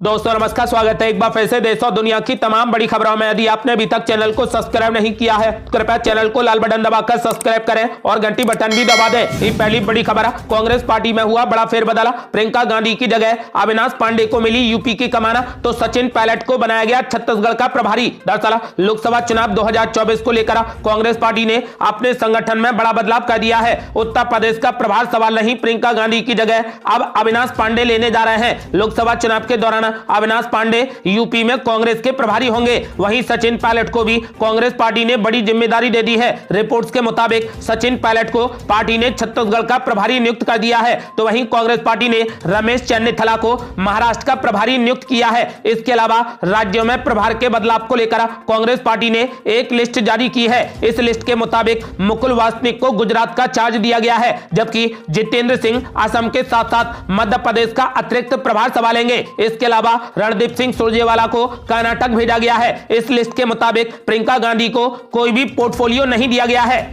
दोस्तों नमस्कार, स्वागत है एक बार फिर से देश और दुनिया की तमाम बड़ी खबरों में। यदि आपने अभी तक चैनल को सब्सक्राइब नहीं किया है तो कृपया चैनल को लाल बटन दबाकर सब्सक्राइब करें और घंटी बटन भी दबा दें। ये पहली बड़ी खबर है, कांग्रेस पार्टी में हुआ बड़ा फेरबदल। प्रियंका गांधी की जगह अविनाश पांडे को मिली यूपी की कमान, तो सचिन पायलट को बनाया गया छत्तीसगढ़ का प्रभारी। दरअसल लोकसभा चुनाव 2024 को लेकर कांग्रेस पार्टी ने अपने संगठन में बड़ा बदलाव कर दिया है। उत्तर प्रदेश का प्रभार सवाल नहीं, प्रियंका गांधी की जगह अब अविनाश पांडे लेने जा रहे हैं। लोकसभा चुनाव के दौरान अविनाश पांडे यूपी में कांग्रेस के प्रभारी होंगे। वहीं सचिन पायलट को भी कांग्रेस पार्टी ने बड़ी जिम्मेदारी दे दी है। रिपोर्ट्स के मुताबिक सचिन पायलट को पार्टी ने छत्तीसगढ़ का प्रभारी नियुक्त कर दिया है। तो वहीं कांग्रेस पार्टी ने रमेश चन्नीथला को महाराष्ट्र का प्रभारी नियुक्त किया है। इसके अलावा राज्यों में प्रभार के बदलाव को लेकर कांग्रेस पार्टी ने एक लिस्ट जारी की है। इस लिस्ट के मुताबिक मुकुल वासनिक को गुजरात का चार्ज दिया गया है, जबकि जितेंद्र सिंह असम के साथ साथ मध्य प्रदेश का अतिरिक्त प्रभार संभालेंगे। इसके अलावा रणदीप सिंह सुरजेवाला को कर्नाटक भेजा गया है। इस लिस्ट के मुताबिक प्रियंका गांधी को कोई भी पोर्टफोलियो नहीं दिया गया है।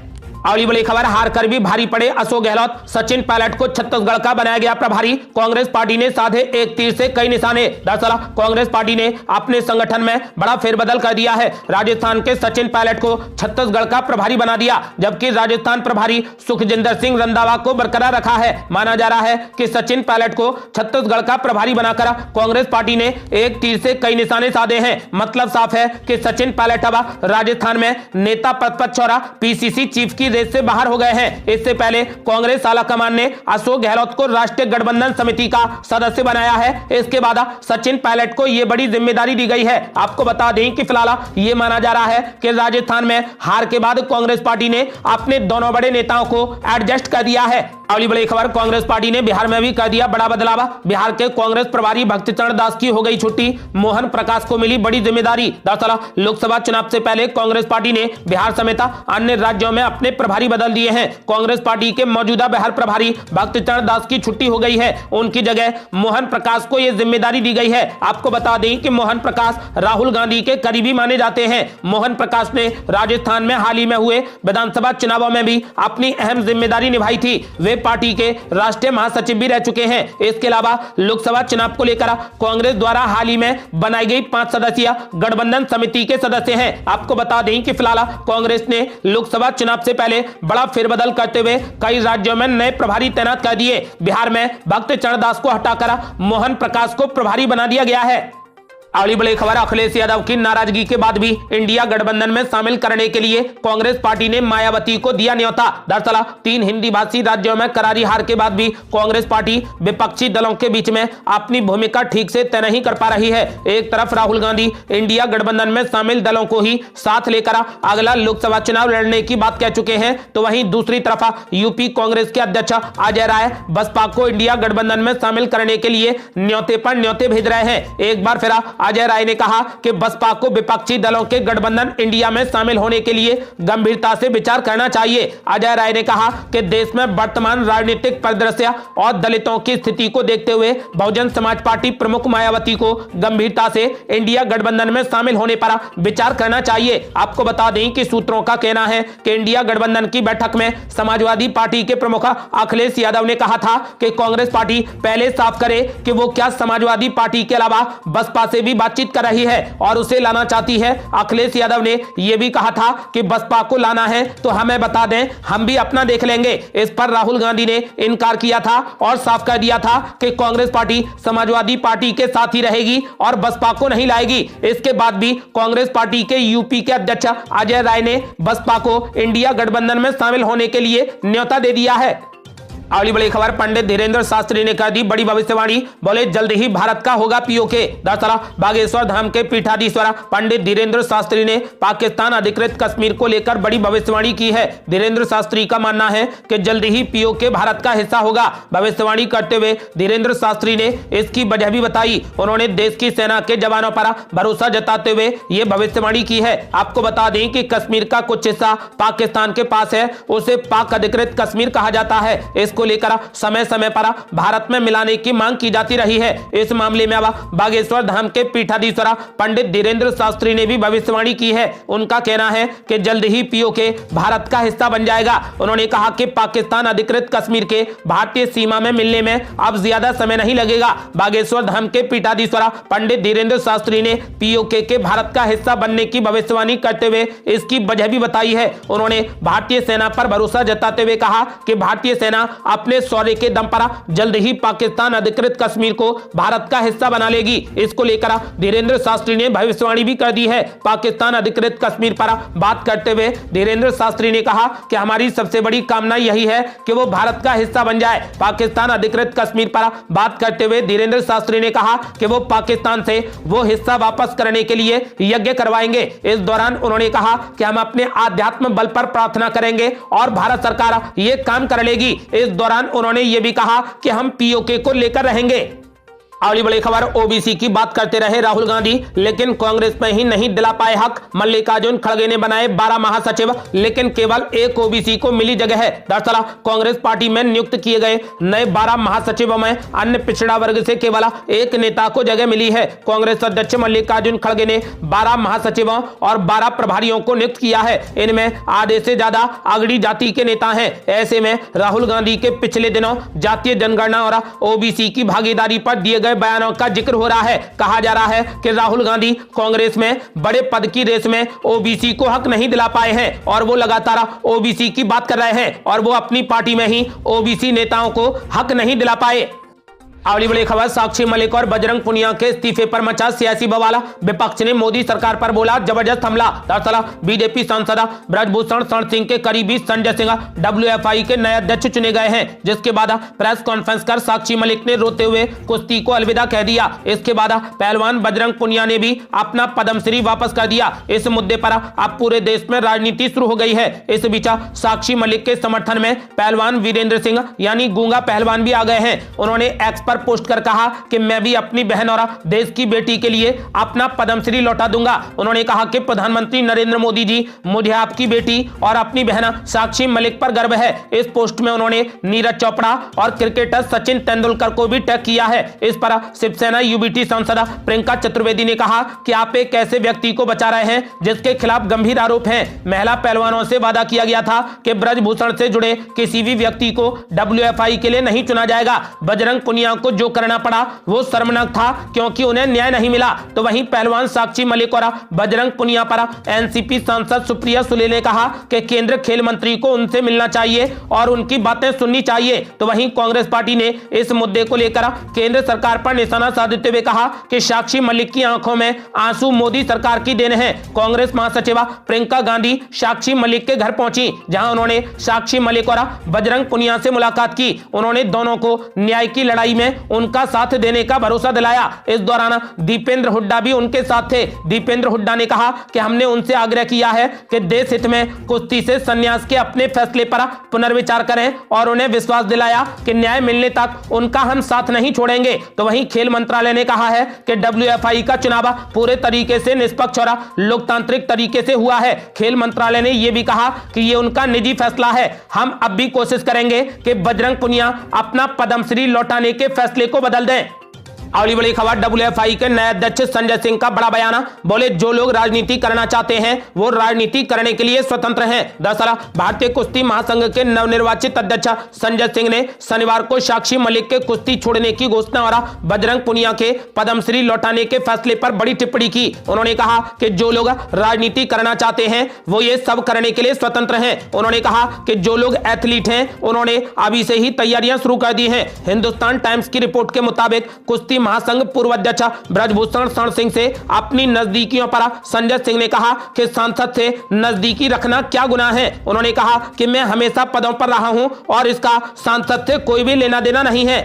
अगली बड़ी खबर, हारकर भी भारी पड़े अशोक गहलोत, सचिन पायलट को छत्तीसगढ़ का बनाया गया प्रभारी। कांग्रेस पार्टी ने साधे एक तीर से कई निशाने। दरअसल कांग्रेस पार्टी ने अपने संगठन में बड़ा फेरबदल कर दिया है। राजस्थान के सचिन पायलट को छत्तीसगढ़ का प्रभारी बना दिया, जबकि राजस्थान प्रभारी सुखजिंदर सिंह रंधावा को बरकरार रखा है। माना जा रहा है कि सचिन पायलट को छत्तीसगढ़ का प्रभारी बनाकर कांग्रेस पार्टी ने एक तीर से कई निशाने साधे हैं। मतलब साफ है कि सचिन पायलट अब राजस्थान में नेता पद पर छोड़ा पीसीसी चीफ की रेस से बाहर हो गए हैं। इससे पहले कांग्रेस आला कमान ने अशोक गहलोत को राष्ट्रीय गठबंधन समिति का सदस्य बनाया है। इसके बाद सचिन पायलट को यह बड़ी जिम्मेदारी दी गई है। आपको बता दें कि फिलहाल यह माना जा रहा है कि राजस्थान में हार के बाद कांग्रेस पार्टी ने अपने दोनों बड़े नेताओं को एडजस्ट कर दिया है। अगली बड़ी खबर, कांग्रेस पार्टी ने बिहार में भी कर दिया बड़ा बदलाव। बिहार के कांग्रेस प्रभारी भक्तिचरण दास की हो गई छुट्टी, मोहन प्रकाश को मिली बड़ी जिम्मेदारी। दरअसल लोकसभा चुनाव से पहले कांग्रेस पार्टी ने बिहार समेत अन्य राज्यों में अपने प्रभारी बदल दिए हैं। कांग्रेस पार्टी के मौजूदा बिहार प्रभारी भक्तिचरण दास की छुट्टी हो गई है। उनकी जगह मोहन प्रकाश को यह जिम्मेदारी दी गई है। आपको बता दें कि मोहन प्रकाश राहुल गांधी के करीबी माने जाते हैं। मोहन प्रकाश ने राजस्थान में हाल ही में हुए विधानसभा चुनावों में भी अपनी अहम जिम्मेदारी निभाई थी। वे पार्टी के राष्ट्रीय महासचिव भी रह चुके हैं। इसके अलावा लोकसभा चुनाव को लेकर कांग्रेस द्वारा हाल ही में बनाई गई 5 सदस्यीय गठबंधन समिति के सदस्य हैं। आपको बता दें कि फिलहाल कांग्रेस ने लोकसभा चुनाव से पहले बड़ा फेरबदल करते हुए कई राज्यों में नए प्रभारी तैनात कर दिए। बिहार में भक्तिचरण दास को हटाकर मोहन प्रकाश को प्रभारी बना दिया गया है। अगली बड़ी खबर, अखिलेश यादव की नाराजगी के बाद भी इंडिया गठबंधन में शामिल करने के लिए कांग्रेस पार्टी ने मायावती को दिया न्योता। दरअसल 3 हिंदी भाषी राज्यों में करारी हार के बाद भी कांग्रेस पार्टी विपक्षी दलों के बीच में अपनी भूमिका ठीक से तय नहीं कर पा रही है। एक तरफ राहुल गांधी इंडिया गठबंधन में शामिल दलों को ही साथ लेकर अगला लोकसभा चुनाव लड़ने की बात कह चुके हैं, तो वहीं दूसरी तरफ यूपी कांग्रेस के अध्यक्ष अजय राय बसपा को इंडिया गठबंधन में शामिल करने के लिए न्योते पर न्योते भेज रहे हैं। एक बार फिर अजय राय ने कहा कि बसपा को विपक्षी दलों के गठबंधन इंडिया में शामिल होने के लिए गंभीरता से विचार करना चाहिए। अजय राय ने कहा कि देश में वर्तमान राजनीतिक परिदृश्य और दलितों की स्थिति को देखते हुए बहुजन समाज पार्टी प्रमुख मायावती को गंभीरता से इंडिया गठबंधन में शामिल होने पर विचार करना चाहिए। आपको बता दें कि सूत्रों का कहना है कि इंडिया गठबंधन की बैठक में समाजवादी पार्टी के प्रमुख अखिलेश यादव ने कहा था कि कांग्रेस पार्टी पहले साफ करे कि वो क्या समाजवादी पार्टी के अलावा बसपा से भी बातचीत कर रही है और उसे लाना चाहती है। अखिलेश यादव ने यह भी कहा था कि बसपा को लाना है तो हमें बता दें, हम भी अपना देख लेंगे। इस पर राहुल गांधी ने इनकार किया था और साफ कर दिया था कि कांग्रेस पार्टी समाजवादी पार्टी के साथ ही रहेगी और बसपा को नहीं लाएगी। इसके बाद भी कांग्रेस पार्टी के यूपी के अध्यक्ष अजय राय ने बसपा को इंडिया गठबंधन में शामिल होने के लिए न्योता दे दिया है। अगली बड़ी खबर, पंडित धीरेन्द्र शास्त्री ने कर दी बड़ी भविष्यवाणी, बोले जल्द ही भारत का होगा पीओके। दरअसल बागेश्वर धाम के पीठाधीश्वर पंडित धीरेन्द्र शास्त्री ने पाकिस्तान अधिकृत कश्मीर को लेकर बड़ी भविष्यवाणी की है। धीरेन्द्र शास्त्री का मानना है कि जल्द ही पीओके भारत का हिस्सा होगा। भविष्यवाणी करते हुए धीरेन्द्र शास्त्री ने इसकी वजह भी बताई। उन्होंने देश की सेना के जवानों पर भरोसा जताते हुए ये भविष्यवाणी की है। आपको बता दें कि कश्मीर का कुछ हिस्सा पाकिस्तान के पास है, उसे पाक अधिकृत कश्मीर कहा जाता है। इसको को लेकर समय समय पर भारत में मिलाने की मांग की जाती रही है। इस मामले में अब बागेश्वर धाम के पीठाधीश्वर पंडित धीरेन्द्र शास्त्री ने भी भविष्यवाणी की है। उनका कहना है कि जल्द ही पीओके भारत का हिस्सा बन जाएगा। उन्होंने कहा कि पाकिस्तान अधिकृत कश्मीर के भारतीय सीमा में मिलने में अब ज्यादा समय नहीं लगेगा। बागेश्वर धाम के पीठाधीश्वर पंडित धीरेन्द्र शास्त्री ने पीओके के भारत का हिस्सा बनने की भविष्यवाणी करते हुए इसकी वजह भी बताई है। उन्होंने भारतीय सेना पर भरोसा जताते हुए कहा कि भारतीय सेना अपने शौर्य के दम पर जल्द ही पाकिस्तान अधिकृत कश्मीर को भारत का हिस्सा बना लेगी। इसको लेकर धीरेन्द्र शास्त्री ने भविष्यवाणी भी कर दी है। पाकिस्तान अधिकृत कश्मीर पर बात करते हुए धीरेन्द्र शास्त्री ने कहा कि हमारी सबसे बड़ी कामना यही है कि वो भारत का हिस्सा बन जाए। पाकिस्तान अधिकृत कश्मीर पर बात करते हुए धीरेन्द्र शास्त्री ने कहा कि वो पाकिस्तान से वो हिस्सा वापस करने के लिए यज्ञ करवाएंगे। इस दौरान उन्होंने कहा कि हम अपने आध्यात्म बल पर प्रार्थना करेंगे और भारत सरकार ये काम कर लेगी। इस दौरान उन्होंने ये भी कहा कि हम पीओके को लेकर रहेंगे। अगली बड़ी खबर, ओबीसी की बात करते रहे राहुल गांधी, लेकिन कांग्रेस में ही नहीं दिला पाए हक। मल्लिकार्जुन खड़गे ने बनाए 12 महासचिव, लेकिन केवल एक ओबीसी को मिली जगह है। दरअसल कांग्रेस पार्टी में नियुक्त किए गए नए 12 महासचिवों में अन्य पिछड़ा वर्ग से केवल एक नेता को जगह मिली है। कांग्रेस अध्यक्ष मल्लिकार्जुन खड़गे ने 12 महासचिवों और 12 प्रभारियों को नियुक्त किया है। इनमें आधे से ज्यादा अगड़ी जाति के नेता हैं। ऐसे में राहुल गांधी के पिछले दिनों जातीय जनगणना और ओबीसी की भागीदारी पर दिए गए बयानों का जिक्र हो रहा है। कहा जा रहा है कि राहुल गांधी कांग्रेस में बड़े पद की रेस में ओबीसी को हक नहीं दिला पाए हैं और वो लगातार ओबीसी की बात कर रहे हैं और वो अपनी पार्टी में ही ओबीसी नेताओं को हक नहीं दिला पाए। अगली बड़ी खबर, साक्षी मलिक और बजरंग पुनिया के इस्तीफे पर मचा सियासी बवाल। विपक्ष ने मोदी सरकार पर बोला जबरदस्त हमला। दरअसल बीजेपी सांसद ब्रजभूषण शरण सिंह के करीबी संजय सिंह डब्ल्यूएफआई के नए अध्यक्ष चुने गए हैं, जिसके बाद प्रेस कॉन्फ्रेंस कर साक्षी मलिक ने रोते हुए कुश्ती को अलविदा कह दिया। इसके बाद पहलवान बजरंग पुनिया ने भी अपना पद्मश्री वापस कर दिया। इस मुद्दे पर अब पूरे देश में राजनीति शुरू हो गई है। इस बीच साक्षी मलिक के समर्थन में पहलवान वीरेंद्र सिंह यानी गूंगा पहलवान भी आ गए हैं। उन्होंने एक्स पर पोस्ट कर कहा कि मैं भी अपनी बहन और देश की बेटी के लिए अपना पद्मश्री लौटा दूंगा। उन्होंने कहा कि प्रधानमंत्री नरेंद्र मोदी जी, मुझे आपकी बेटी और अपनी बहन साक्षी मलिक पर गर्व है। इस पोस्ट में उन्होंने नीरज चोपड़ा और क्रिकेटर सचिन तेंदुलकर को भी टैग किया है। इस पर शिवसेना यूबीटी सांसद प्रियंका चतुर्वेदी ने कहा कि आप एक ऐसे व्यक्ति को बचा रहे हैं जिसके खिलाफ गंभीर आरोप हैं। महिला पहलवानों से वादा किया गया था कि ब्रजभूषण से जुड़े किसी भी व्यक्ति को डब्ल्यूएफआई के लिए नहीं चुना जाएगा। बजरंग पुनिया को जो करना पड़ा वो शर्मनाक था क्योंकि उन्हें न्याय नहीं मिला। तो वहीं पहलवान साक्षी मलिक और बजरंग पुनिया पर एनसीपी सांसद सुप्रिया सुले ने कहा कि केंद्र खेल मंत्री को उनसे मिलना चाहिए और उनकी बातें सुननी चाहिए। तो वहीं कांग्रेस पार्टी ने इस मुद्दे को लेकर केंद्र सरकार पर निशाना साधते हुए कहा कि साक्षी मलिक की आंखों में आंसू मोदी सरकार की देन है। कांग्रेस महासचिव प्रियंका गांधी साक्षी मलिक के घर पहुंची, जहां उन्होंने साक्षी मलिक और बजरंग पुनिया से मुलाकात की। उन्होंने दोनों को न्याय की लड़ाई में उनका साथ देने का भरोसा दिलाया। इस दौरान दीपेंद्र हुड्डा भी उनके साथ थे। दीपेंद्र हुड्डा ने कहा कि हमने उनसे आग्रह किया है कि देश हित में कुश्ती से संन्यास के अपने फैसले पर पुनर्विचार करें और उन्हें विश्वास दिलाया कि न्याय मिलने तक उनका हम साथ नहीं छोड़ेंगे। तो वहीं खेल मंत्रालय ने कहा है कि डब्ल्यूएफआई का चुनाव पूरे तरीके से निष्पक्ष और लोकतांत्रिक तरीके से हुआ है। खेल मंत्रालय ने यह भी कहा कि यह उनका निजी फैसला है। हम अब भी कोशिश करेंगे कि बजरंग पुनिया अपना पद्मश्री लौटाने के फैसले को बदल दें। अगली बड़ी खबर, डब्ल्यूएफआई के नए अध्यक्ष संजय सिंह का बड़ा बयान। बोले जो लोग राजनीति करना चाहते हैं वो राजनीति करने के लिए स्वतंत्र हैं। दरअसल भारतीय कुश्ती महासंघ के नवनिर्वाचित अध्यक्ष संजय सिंह ने शनिवार को साक्षी मलिक के कुश्ती छोड़ने की घोषणा और बजरंग पुनिया के पद्मश्री लौटाने के फैसले पर बड़ी टिप्पणी की। उन्होंने कहा कि जो लोग राजनीति करना चाहते हैं वो ये सब करने के लिए स्वतंत्र हैं। उन्होंने कहा कि जो लोग एथलीट हैं उन्होंने अभी से ही तैयारियां शुरू कर दी हैं। हिंदुस्तान टाइम्स की रिपोर्ट के मुताबिक कुश्ती महासंघ पूर्व अध्यक्ष ब्रजभूषण शरण सिंह से अपनी नजदीकियों पर संजय सिंह ने कहा कि सांसद से नजदीकी रखना क्या गुनाह है। उन्होंने कहा कि मैं हमेशा पदों पर रहा हूं और इसका सांसद से कोई भी लेना देना नहीं है।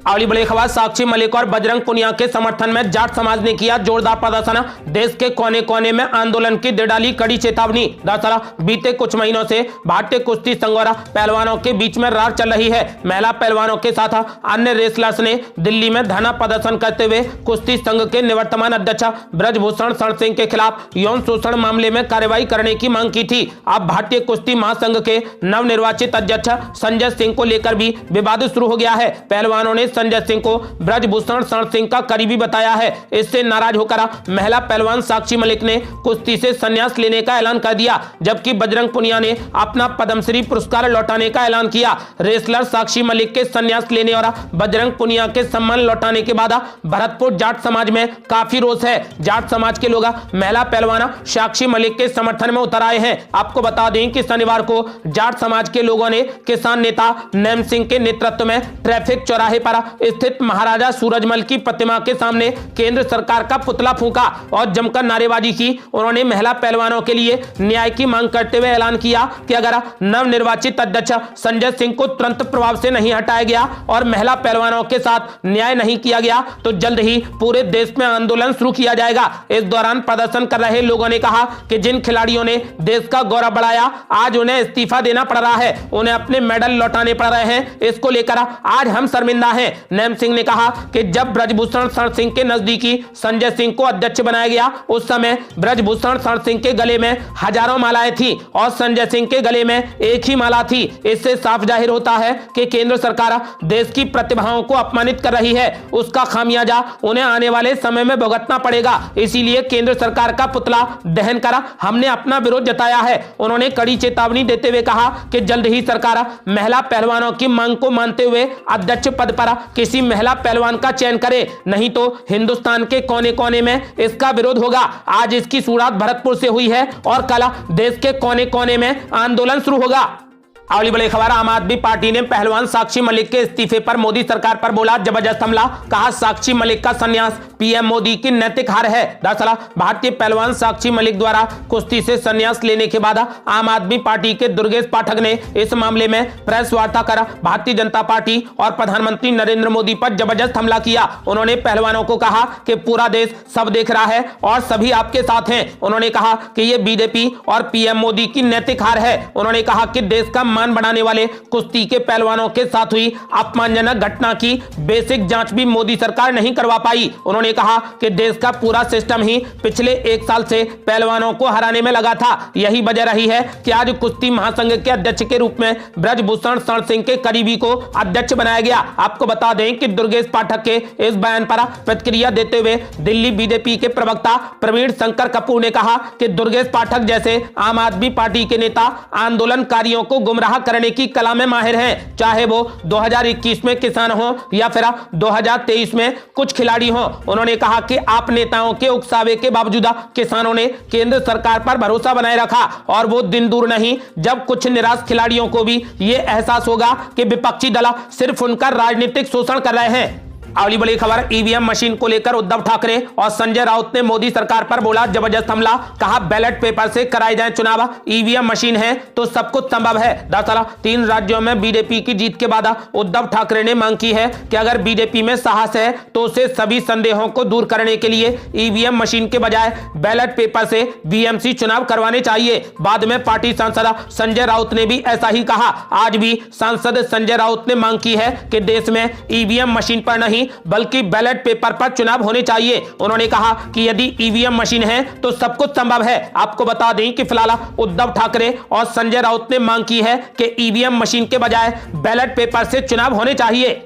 अगली बड़ी खबर, साक्षी मलिक और बजरंग पुनिया के समर्थन में जाट समाज ने किया जोरदार प्रदर्शन, देश के कोने कोने में आंदोलन की दे डाली कड़ी चेतावनी। दरअसल बीते कुछ महीनों से भारतीय कुश्ती संघ और पहलवानों के बीच में रार चल रही है। महिला पहलवानों के साथ अन्य रेसलर्स ने दिल्ली में धरना प्रदर्शन करते हुए कुश्ती संघ के निवर्तमान अध्यक्ष ब्रजभूषण शरण सिंह के खिलाफ यौन शोषण मामले में कार्रवाई करने की मांग की थी। अब भारतीय कुश्ती महासंघ के नवनिर्वाचित अध्यक्ष संजय सिंह को लेकर भी विवाद शुरू हो गया है। पहलवानों ने संजय सिंह को ब्रजभूषण शरण सिंह का करीबी बताया है। इससे नाराज होकर महिला पहलवान साक्षी मलिक ने कुश्ती से संन्यास लेने का ऐलान कर दिया, जबकि बजरंग पुनिया ने अपना पद्मश्री पुरस्कार लौटाने का ऐलान किया। रेसलर साक्षी मलिक के संन्यास लेने और बजरंग पुनिया के सम्मान लौटाने के बाद भरतपुर जाट समाज में काफी रोष है। जाट समाज के लोग महिला पहलवान साक्षी मलिक के समर्थन में उतर आए हैं। आपको बता दें कि शनिवार को जाट समाज के लोगों ने किसान नेता नैम सिंह के नेतृत्व में ट्रैफिक चौराहे पर स्थित महाराजा सूरजमल की प्रतिमा के सामने केंद्र सरकार का पुतला फूंका और जमकर नारेबाजी की। उन्होंने महिला पहलवानों के लिए न्याय की मांग करते हुए ऐलान किया कि अगर नवनिर्वाचित अध्यक्ष संजय सिंह को तुरंत प्रभाव से नहीं हटाया गया और महिला पहलवानों के साथ न्याय नहीं किया गया तो जल्द ही पूरे देश में आंदोलन शुरू किया जाएगा। इस दौरान प्रदर्शन कर रहे लोगों ने कहा कि जिन खिलाड़ियों ने देश का गौरव बढ़ाया, आज उन्हें इस्तीफा देना पड़ रहा है, उन्हें अपने मेडल लौटाने पड़ रहे हैं। इसको लेकर आज हम शर्मिंदा हैं। नैम सिंह ने कहा कि जब ब्रजभूषण शरण सिंह के नजदीकी संजय सिंह को अध्यक्ष बनाया गया, उस समय ब्रजभूषण शरण सिंह के गले में हजारों मालाएं थी और संजय सिंह के गले में एक ही माला थी। इससे साफ जाहिर होता है कि केंद्र सरकार देश की प्रतिभाओं को अपमानित कर रही है। उसका खामियाजा उन्हें आने वाले समय में भुगतना पड़ेगा। इसीलिए केंद्र सरकार का पुतला दहन कर हमने अपना विरोध जताया है। उन्होंने कड़ी चेतावनी देते हुए कहा कि जल्द ही सरकार महिला पहलवानों की मांग को मानते हुए अध्यक्ष पद पर किसी महिला पहलवान का चयन करे, नहीं तो हिंदुस्तान के कोने कोने में इसका विरोध होगा। आज इसकी शुरुआत भरतपुर से हुई है और कल देश के कोने कोने में आंदोलन शुरू होगा। अगली बड़ी खबर, आम आदमी पार्टी ने पहलवान साक्षी मलिक के इस्तीफे पर मोदी सरकार पर बोला जबरदस्त हमला, कहा साक्षी मलिक का संन्यास पीएम मोदी की नैतिक हार है। दरअसल भारतीय पहलवान साक्षी मलिक द्वारा कुश्ती से संन्यास लेने के बाद आम आदमी पार्टी के दुर्गेश पाठक ने इस मामले में प्रेस वार्ता कर भारतीय जनता पार्टी और प्रधानमंत्री नरेंद्र मोदी पर जबरदस्त हमला किया। उन्होंने पहलवानों को कहा कि पूरा देश सब देख रहा है और सभी आपके साथ हैं। उन्होंने कहा कि यह बीजेपी और पीएम मोदी की नैतिक हार है। उन्होंने कहा कि देश का बनाने वाले कुश्ती के पहलवानों के साथ हुई अपमानजनक घटना की बेसिक जांच भी मोदी सरकार नहीं करवा पाई। उन्होंने कहा कि देश का पूरा सिस्टम ही पिछले एक साल से पहलवानों को हराने में लगा था। यही वजह रही है कि आज कुश्ती महासंघ के अध्यक्ष के रूप में ब्रजभूषण शरण सिंह के करीबी को अध्यक्ष बनाया गया। आपको बता दें कि दुर्गेश पाठक के इस बयान पर प्रतिक्रिया देते हुए दिल्ली बीजेपी के प्रवक्ता प्रवीण शंकर कपूर ने कहा कि दुर्गेश पाठक जैसे आम आदमी पार्टी के नेता आंदोलनकारियों को गुमराह करने की कला में माहिर हैं, चाहे वो 2021 में किसान हो या फिर 2023 में कुछ खिलाड़ी हो। उन्होंने कहा कि आप नेताओं के उकसावे के बावजूद किसानों ने केंद्र सरकार पर भरोसा बनाए रखा और वो दिन दूर नहीं जब कुछ निराश खिलाड़ियों को भी ये एहसास होगा कि विपक्षी दल सिर्फ उनका राजनीतिक शोषण कर रहे हैं। अगली बड़ी खबर, ईवीएम मशीन को लेकर उद्धव ठाकरे और संजय राउत ने मोदी सरकार पर बोला जबरदस्त हमला, कहा बैलेट पेपर से कराए जाए चुनाव, ईवीएम मशीन है तो सब कुछ संभव है। दरअसल 3 राज्यों में बीजेपी की जीत के बाद उद्धव ठाकरे ने मांग की है कि अगर बीजेपी में साहस है तो उसे सभी संदेहों को दूर करने के लिए ईवीएम मशीन के बजाय बैलेट पेपर से बीएमसी चुनाव करवाने चाहिए। बाद में पार्टी सांसद संजय राउत ने भी ऐसा ही कहा। आज भी सांसद संजय राउत ने मांग की है कि देश में ईवीएम मशीन पर नहीं बल्कि बैलेट पेपर पर चुनाव होने चाहिए। उन्होंने कहा कि यदि ईवीएम मशीन है तो सब कुछ संभव है। आपको बता दें कि फिलहाल उद्धव ठाकरे और संजय राउत ने मांग की है कि ईवीएम मशीन के बजाय बैलेट पेपर से चुनाव होने चाहिए।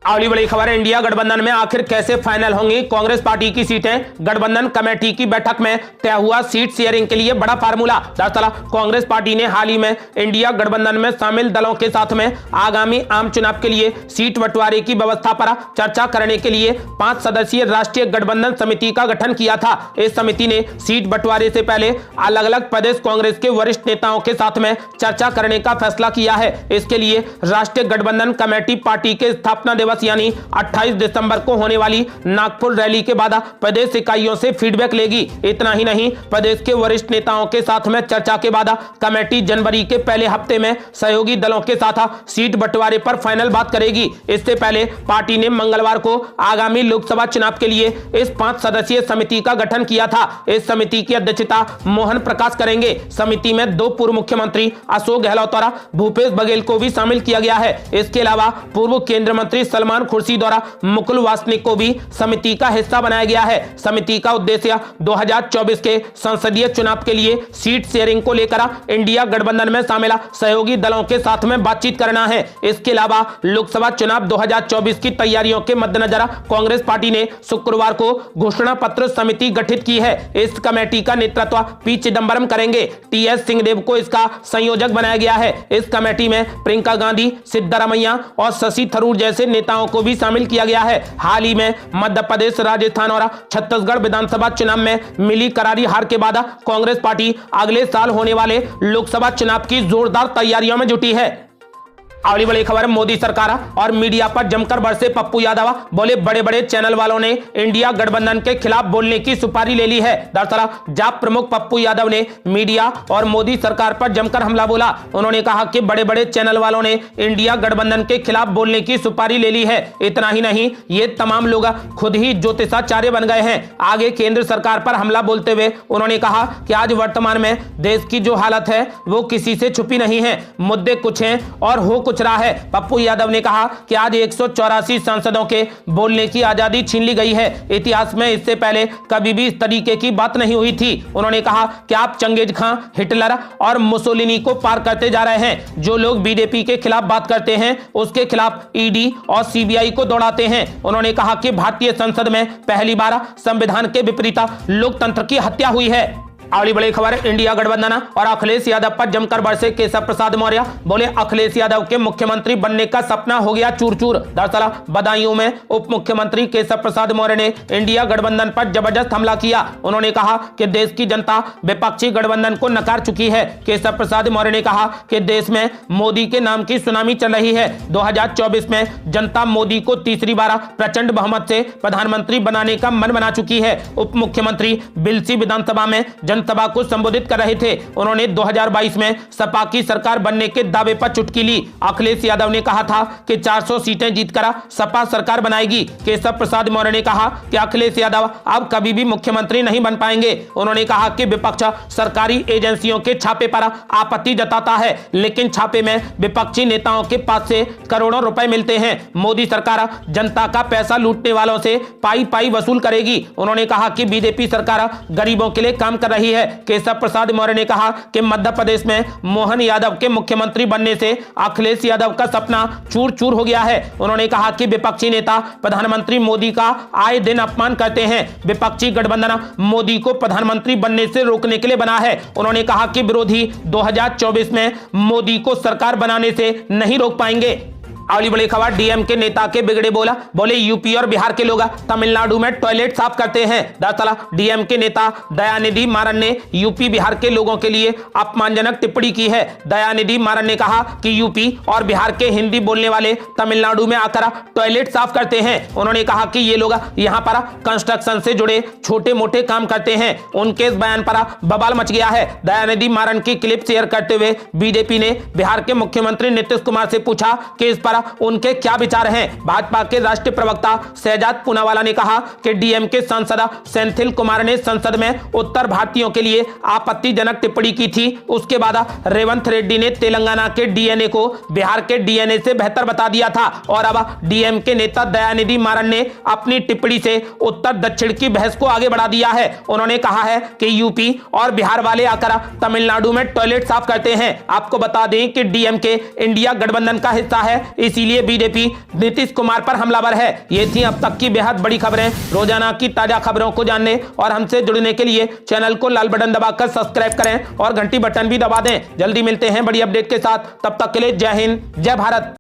अगली बड़ी खबर, इंडिया गठबंधन में आखिर कैसे फाइनल होंगी कांग्रेस पार्टी की सीटें, गठबंधन कमेटी की बैठक में तय हुआ सीट शेयरिंग के लिए बड़ा फार्मूला। दरअसल कांग्रेस पार्टी ने हाल ही में इंडिया गठबंधन में शामिल दलों के साथ में आगामी आम चुनाव के लिए सीट बंटवारे की व्यवस्था पर चर्चा करने के लिए 5 सदस्यीय राष्ट्रीय गठबंधन समिति का गठन किया था। इस समिति ने सीट बंटवारे से पहले अलग अलग प्रदेश कांग्रेस के वरिष्ठ नेताओं के साथ में चर्चा करने का फैसला किया है। इसके लिए राष्ट्रीय गठबंधन कमेटी पार्टी के स्थापना दिवस दिवस यानी 28 दिसंबर को होने वाली नागपुर रैली के बाद प्रदेश इकाइयों से फीडबैक लेगी। इतना ही नहीं, प्रदेश के वरिष्ठ नेताओं के साथ में चर्चा के बाद कमेटी जनवरी के पहले हफ्ते में सहयोगी दलों के साथ सीट बंटवारे पर फाइनल बात करेगी। इससे पहले पार्टी ने मंगलवार को आगामी लोकसभा चुनाव के लिए इस 5 सदस्यीय समिति का गठन किया था। इस समिति की अध्यक्षता मोहन प्रकाश करेंगे। समिति में 2 पूर्व मुख्यमंत्री अशोक गहलोत और भूपेश बघेल को भी शामिल किया गया है। इसके अलावा पूर्व केंद्रीय मंत्री सलमान खुर्शीद और मुकुल वासनिक को भी समिति का हिस्सा बनाया गया है। समिति का उद्देश्य 2024 के संसदीय चुनाव के लिए सीट शेयरिंग को लेकर इंडिया गठबंधन में शामिल सहयोगी दलों के साथ में बातचीत करना है। इसके अलावा लोकसभा चुनाव 2024 की तैयारियों के मद्देनजर कांग्रेस पार्टी ने शुक्रवार को घोषणा पत्र समिति गठित की है। इस कमेटी का नेतृत्व पी चिदंबरम करेंगे। टीएस सिंहदेव को इसका संयोजक बनाया गया है। इस कमेटी में प्रियंका गांधी, सिद्धारमैया और शशि थरूर जैसे नेताओं को भी शामिल किया गया है। हाल ही में मध्य प्रदेश, राजस्थान और छत्तीसगढ़ विधानसभा चुनाव में मिली करारी हार के बाद कांग्रेस पार्टी अगले साल होने वाले लोकसभा चुनाव की जोरदार तैयारियों में जुटी है। अगली बड़ी खबर, मोदी सरकार और मीडिया पर जमकर बरसे पप्पू यादव। बोले बड़े बड़े चैनल वालों ने इंडिया गठबंधन के खिलाफ बोलने की सुपारी ले ली है। दरअसल जाप प्रमुख पप्पू यादव ने मीडिया और मोदी सरकार पर जमकर हमला बोला। उन्होंने कहा कि बड़े बड़े चैनल वालों ने इंडिया गठबंधन के खिलाफ बोलने की सुपारी ले ली है। इतना ही नहीं, ये तमाम लोग खुद ही ज्योतिषाचार्य बन गए हैं। आगे केंद्र सरकार पर हमला बोलते हुए उन्होंने कहा कि आज वर्तमान में देश की जो हालत है वो किसी से छुपी नहीं है। मुद्दे कुछ हैं और हो कुछ रहा है। पप्पू यादव ने कहा कि आज 184 सांसदों के बोलने की आजादी छीन ली गई है। इतिहास में इससे पहले कभी भी इस तरीके की बात नहीं हुई थी। उन्होंने कहा कि आप चंगेज खां, हिटलर और मुसोलिनी को पार करते जा रहे हैं। जो लोग बीजेपी के खिलाफ बात करते हैं उसके खिलाफ ईडी और सीबीआई को दौड़ाते हैं। उन्होंने कहा कि भारतीय संसद में पहली बार संविधान के विपरीत लोकतंत्र की हत्या हुई है। अगली बड़ी खबर, इंडिया गठबंधन और अखिलेश यादव पर जमकर बरसे केशव प्रसाद मौर्य। बोले अखिलेश यादव के मुख्यमंत्री बनने का सपना हो गया चूर चूर। दरअसल बदायूं में उप मुख्यमंत्री केशव प्रसाद मौर्य ने इंडिया गठबंधन पर जबरदस्त हमला किया। उन्होंने कहा कि देश की जनता विपक्षी गठबंधन को नकार चुकी है। केशव प्रसाद मौर्य ने कहा कि देश में मोदी के नाम की सुनामी चल रही है। 2024 में जनता मोदी को तीसरी बार प्रचंड बहुमत से प्रधानमंत्री बनाने का मन बना चुकी है। उप मुख्यमंत्री बिलसी विधानसभा में जनसभा को संबोधित कर रहे थे। उन्होंने 2022 में सपा की सरकार बनने के दावे पर चुटकी ली। अखिलेश यादव ने कहा था कि 400 सीटें जीतकर सपा सरकार बनाएगी। केशव प्रसाद मौर्य ने कहा कि अखिलेश यादव अब कभी भी मुख्यमंत्री नहीं बन पाएंगे। उन्होंने कहा कि विपक्ष सरकारी एजेंसियों के छापे पर आपत्ति जताता है, लेकिन छापे में विपक्षी नेताओं के पास से करोड़ों रुपए मिलते हैं। मोदी सरकार जनता का पैसा लूटने वालों से पाई पाई वसूल करेगी। उन्होंने कहा कि बीजेपी सरकार गरीबों के लिए काम कर रही है। केशव प्रसाद मौर्य ने कहा कि मध्य प्रदेश में मोहन यादव के मुख्यमंत्री बनने से अखिलेश यादव का सपना चूर चूर हो गया है। उन्होंने कहा कि विपक्षी नेता प्रधानमंत्री मोदी का आए दिन अपमान करते हैं। विपक्षी गठबंधन मोदी को प्रधानमंत्री बनने से रोकने के लिए बना है। उन्होंने कहा कि विरोधी 2024 में मोदी को सरकार बनाने से नहीं रोक पाएंगे। अगली बड़ी खबर, डीएम के नेता के बिगड़े बोले यूपी और बिहार के लोग तमिलनाडु में टॉयलेट साफ करते हैं। दरअसल डीएम के नेता दयानिधि मारन ने यूपी बिहार के लोगों के लिए अपमानजनक टिप्पणी की है। दयानिधि मारन ने कहा कि यूपी और बिहार के हिंदी बोलने वाले तमिलनाडु में आकर टॉयलेट साफ करते हैं। उन्होंने कहा कि ये लोग यहाँ पर कंस्ट्रक्शन से जुड़े छोटे मोटे काम करते हैं। उनके इस बयान पर बवाल मच गया है। दयानिधि मारन की क्लिप शेयर करते हुए बीजेपी ने बिहार के मुख्यमंत्री नीतीश कुमार से पूछा कि इस पर उनके क्या विचार हैं। भाजपा के राष्ट्रीय प्रवक्ता शहजाद पूनावाला ने कहा कि डीएम के सांसद सेंथिल कुमार ने संसद में उत्तर भारतीयों के लिए आपत्तिजनक टिप्पणी की थी। उसके बाद रेवंत रेड्डी ने तेलंगाना के डीएनए को बिहार के डीएनए से बेहतर बता दिया था और अब डीएम के नेता दयानिधि मारन ने अपनी टिप्पणी से उत्तर दक्षिण की बहस को आगे बढ़ा दिया है। उन्होंने कहा है कि यूपी और बिहार वाले आकर तमिलनाडु में टॉयलेट साफ करते हैं। आपको बता दें कि डीएम के इंडिया गठबंधन का हिस्सा है, इसीलिए बीजेपी नीतीश कुमार पर हमलावर है। ये थी अब तक की बेहद बड़ी खबरें। रोजाना की ताजा खबरों को जानने और हमसे जुड़ने के लिए चैनल को लाल बटन दबाकर सब्सक्राइब करें और घंटी बटन भी दबा दें। जल्दी मिलते हैं बड़ी अपडेट के साथ, तब तक के लिए जय हिंद, जय भारत।